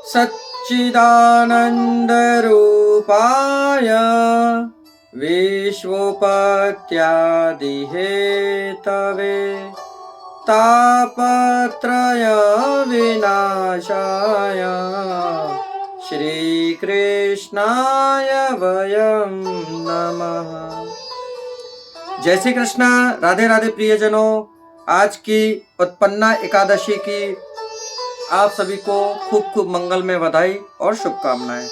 सच्चिदानन्दरूपाय विश्वोपत्यादिहेतवे तापत्रय विनाशाय श्रीकृष्णाय वयं नमः। जय श्री कृष्ण। राधे राधे प्रियजनों, आज की उत्पन्ना एकादशी की आप सभी को खूब खूब मंगलमय बधाई और शुभकामनाएं।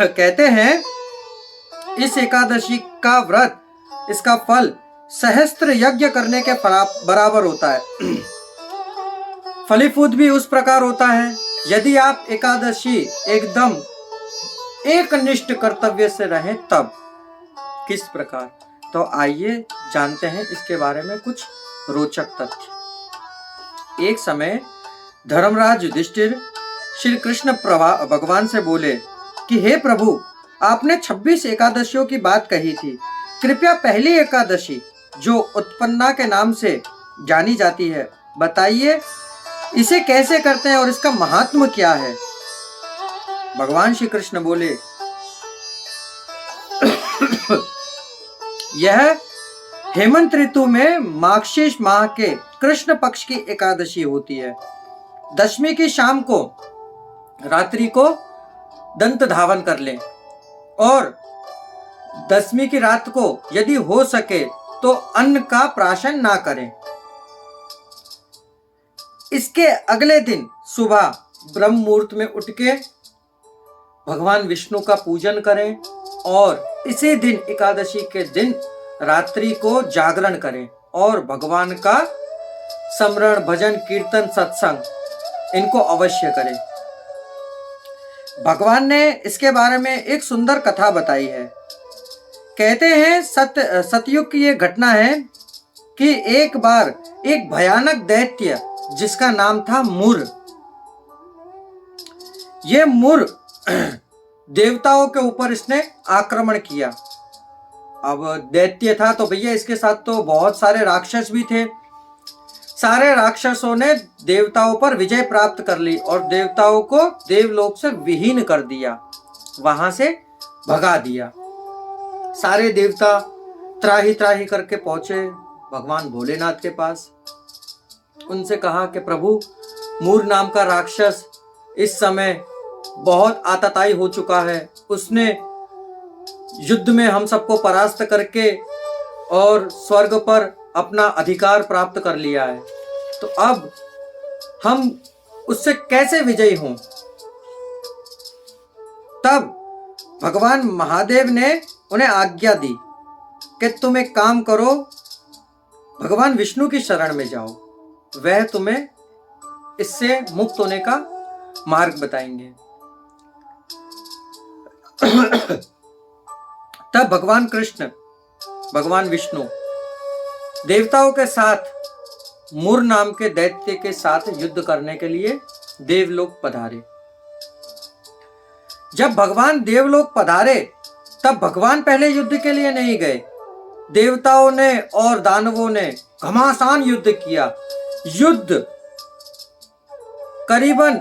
कहते हैं इस एकादशी का व्रत, इसका फल सहस्त्र यज्ञ करने के बराबर होता है। फलीभूत भी उस प्रकार होता है। यदि आप एकादशी एकदम एकनिष्ठ कर्तव्य से रहें तब किस प्रकार, तो आइए जानते हैं इसके बारे में कुछ रोचक तथ्य। एक समय धर्मराज युधिष्ठिर श्री कृष्ण भगवान से बोले कि हे प्रभु, आपने 26 एकादशियों की बात कही थी, कृपया पहली एकादशी जो उत्पन्ना के नाम से जानी जाती है बताइए, इसे कैसे करते हैं और इसका महात्म क्या है। भगवान श्री कृष्ण बोले यह हेमंत ऋतु में मार्गशीर्ष माह के कृष्ण पक्ष की एकादशी होती है। दशमी की शाम को रात्रि को दंत धावन कर लें और दशमी की रात को यदि हो सके तो अन्न का प्राशन ना करें। इसके अगले दिन सुबह ब्रह्म मुहूर्त में उठ के भगवान विष्णु का पूजन करें और इसी दिन एकादशी के दिन रात्रि को जागरण करें और भगवान का स्मरण, भजन, कीर्तन, सत्संग इनको अवश्य करें। भगवान ने इसके बारे में एक सुंदर कथा बताई है। कहते हैं सतयुग की यह घटना है कि एक बार एक भयानक दैत्य जिसका नाम था मुर, ये मुर देवताओं के ऊपर इसने आक्रमण किया। अब दैत्य था तो भैया इसके साथ तो बहुत सारे राक्षस भी थे। सारे राक्षसों ने देवताओं पर विजय प्राप्त कर ली और देवताओं को देवलोक से विहीन कर दिया, वहां से भगा दिया। सारे देवता त्राही त्राही करके पहुंचे भगवान भोलेनाथ के पास। उनसे कहा कि प्रभु, मूर नाम का राक्षस इस समय बहुत आतताई हो चुका है, उसने युद्ध में हम सबको परास्त करके और स्वर्ग पर अपना अधिकार प्राप्त कर लिया है, तो अब हम उससे कैसे विजयी हों। तब भगवान महादेव ने उन्हें आज्ञा दी कि तुम एक काम करो, भगवान विष्णु की शरण में जाओ, वह तुम्हें इससे मुक्त होने का मार्ग बताएंगे। तब भगवान कृष्ण, भगवान विष्णु देवताओं के साथ मुर नाम के दैत्य के साथ युद्ध करने के लिए देवलोक पधारे। जब भगवान देवलोक पधारे तब भगवान पहले युद्ध के लिए नहीं गए। देवताओं ने और दानवों ने घमासान युद्ध किया। युद्ध करीबन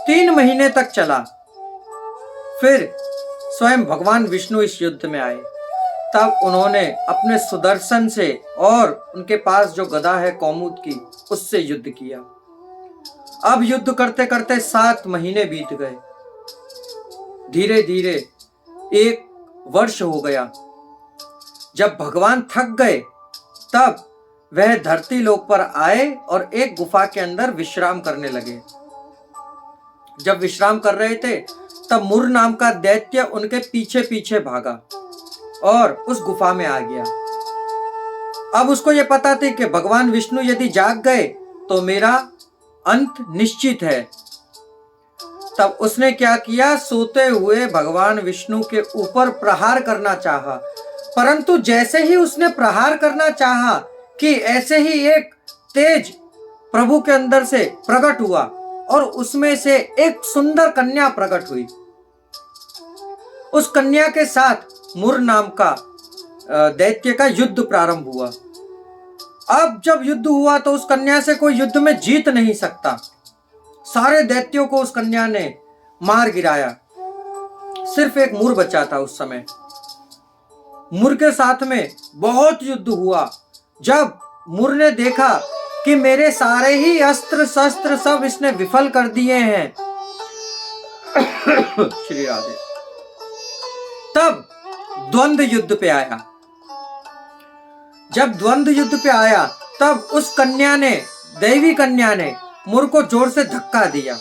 3 महीने तक चला। फिर स्वयं भगवान विष्णु इस युद्ध में आए। तब उन्होंने अपने सुदर्शन से और उनके पास जो गदा है कौमुद की, उससे युद्ध किया। अब युद्ध करते करते 7 महीने बीत गए। धीरे धीरे 1 वर्ष हो गया। जब भगवान थक गए तब वह धरती लोक पर आए और एक गुफा के अंदर विश्राम करने लगे। जब विश्राम कर रहे थे तब मुर नाम का दैत्य उनके पीछे पीछे भागा और उस गुफा में आ गया। अब उसको यह पता थी कि भगवान विष्णु यदि जाग गए तो मेरा अंत निश्चित है। तब उसने क्या किया, सोते हुए भगवान विष्णु के ऊपर प्रहार करना चाहा, परंतु जैसे ही उसने प्रहार करना चाहा कि ऐसे ही एक तेज प्रभु के अंदर से प्रकट हुआ और उसमें से एक सुंदर कन्या प्रकट हुई। उस कन्या के साथ मुर नाम का दैत्य का युद्ध प्रारंभ हुआ। अब जब युद्ध हुआ तो उस कन्या से कोई युद्ध में जीत नहीं सकता। सारे दैत्यों को उस कन्या ने मार गिराया। सिर्फ एक मुर बचा था उस समय। मुर के साथ में बहुत युद्ध हुआ। जब मुर ने देखा कि मेरे सारे ही अस्त्र शस्त्र सब इसने विफल कर दिए हैं श्री राधे, तब द्वंद्व युद्ध पे आया। जब द्वंद्व युद्ध पे आया तब उस कन्या ने, देवी कन्या ने मुर को जोर से धक्का दिया।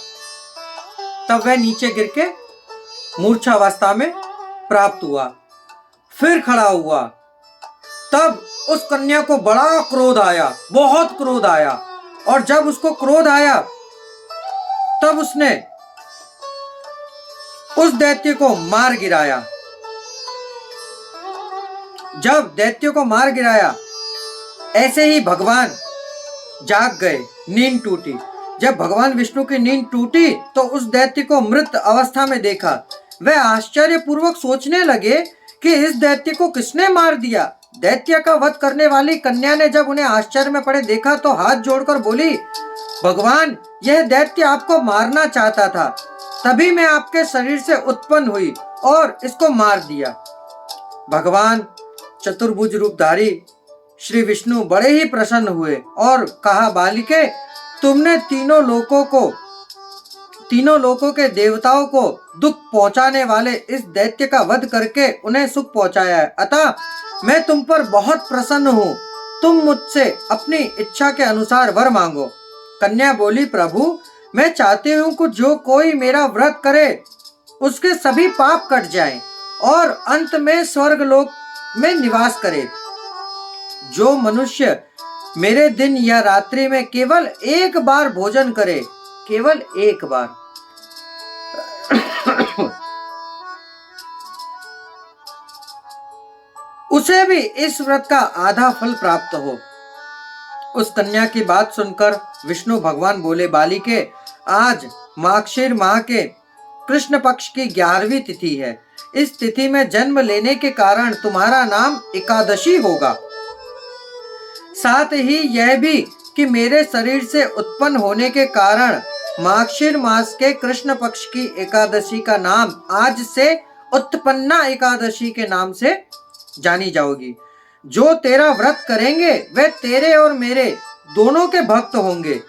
तब वह नीचे गिर के मूर्छावस्था में प्राप्त हुआ। फिर खड़ा हुआ। तब उस कन्या को बड़ा क्रोध आया, बहुत क्रोध आया। और जब उसको क्रोध आया तब उसने उस दैत्य को मार गिराया। जब दैत्य को मार गिराया, ऐसे ही भगवान जाग गए, नींद टूटी। जब भगवान विष्णु की नींद टूटी तो उस दैत्य को मृत अवस्था में देखा। वह आश्चर्यपूर्वक सोचने लगे कि इस दैत्य को किसने मार दिया। दैत्य का वध करने वाली कन्या ने जब उन्हें आश्चर्य में पड़े देखा तो हाथ जोड़कर बोली, भगवान, यह दैत्य आपको मारना चाहता था, तभी मैं आपके शरीर से उत्पन्न हुई और इसको मार दिया। भगवान चतुर्भुज रूपधारी श्री विष्णु बड़े ही प्रसन्न हुए और कहा, बालिके, तुमने तीनों लोकों के देवताओं को दुख पहुंचाने वाले इस दैत्य का वध करके उन्हें सुख पहुंचाया है, अतः मैं तुम पर बहुत प्रसन्न हूँ। तुम मुझसे अपनी इच्छा के अनुसार वर मांगो। कन्या बोली, प्रभु, मैं चाहती हूँ कि जो कोई मेरा व्रत करे उसके सभी पाप कट जाएं और अंत में स्वर्ग लोक में निवास करे। जो मनुष्य मेरे दिन या रात्रि में केवल एक बार भोजन करे, केवल एक बार, उसे भी इस व्रत का आधा फल प्राप्त हो। उस कन्या की बात सुनकर विष्णु भगवान बोले, बालिके, आज मार्गशीर माह के कृष्ण पक्ष की 11वीं तिथि है। इस तिथि में जन्म लेने के कारण तुम्हारा नाम एकादशी होगा। साथ ही यह भी कि मेरे शरीर से उत्पन्न होने के कारण मार्गशीर मास के कृष्ण पक्ष की एकादशी का नाम आज से उत्पन्ना एकादशी के नाम से जानी जाओगी। जो तेरा व्रत करेंगे वे तेरे और मेरे दोनों के भक्त होंगे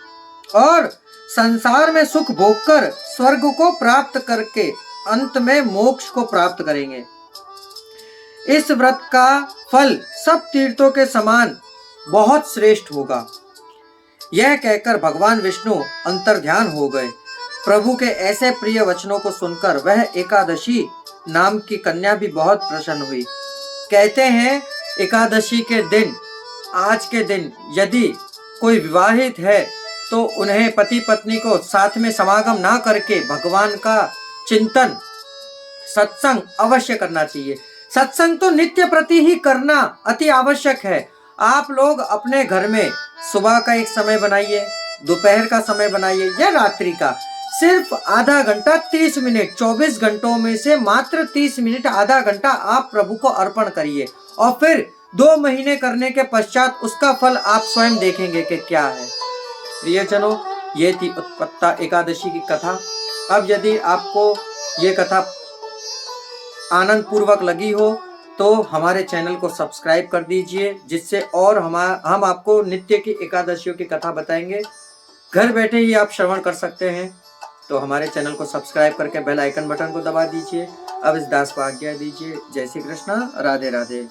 और संसार में सुख भोगकर स्वर्ग को प्राप्त करके अंत में मोक्ष को प्राप्त करेंगे। इस व्रत का फल सब तीर्थों के समान बहुत श्रेष्ठ होगा। यह कहकर भगवान विष्णु अंतर्ध्यान हो गए। प्रभु के ऐसे प्रिय वचनों को सुनकर वह एकादशी नाम की कन्या भी बहुत प्रसन्न हुई। कहते हैं, एकादशी के दिन, आज के दिन यदि कोई विवाहित है तो उन्हें पति पत्नी को साथ में समागम ना करके भगवान का चिंतन, सत्संग अवश्य करना चाहिए। सत्संग तो नित्य प्रति ही करना अति आवश्यक है। आप लोग अपने घर में सुबह का एक समय बनाइए, दोपहर का समय बनाइए या रात्रि का, सिर्फ आधा घंटा 30 मिनट, 24 घंटों में से मात्र 30 मिनट, आधा घंटा आप प्रभु को अर्पण करिए और फिर 2 महीने करने के पश्चात उसका फल आप स्वयं देखेंगे कि क्या है। प्रियजनों, ये थी उत्पत्ता एकादशी की कथा। अब यदि आपको ये कथा आनंद पूर्वक लगी हो तो हमारे चैनल को सब्सक्राइब कर दीजिए, जिससे और हम आपको नित्य की एकादशियों की कथा बताएंगे। घर बैठे ही आप श्रवण कर सकते हैं। तो हमारे चैनल को सब्सक्राइब करके बेल आइकन बटन को दबा दीजिए। अब इस दास को आज्ञा दीजिए। जय श्री कृष्णा, राधे राधे।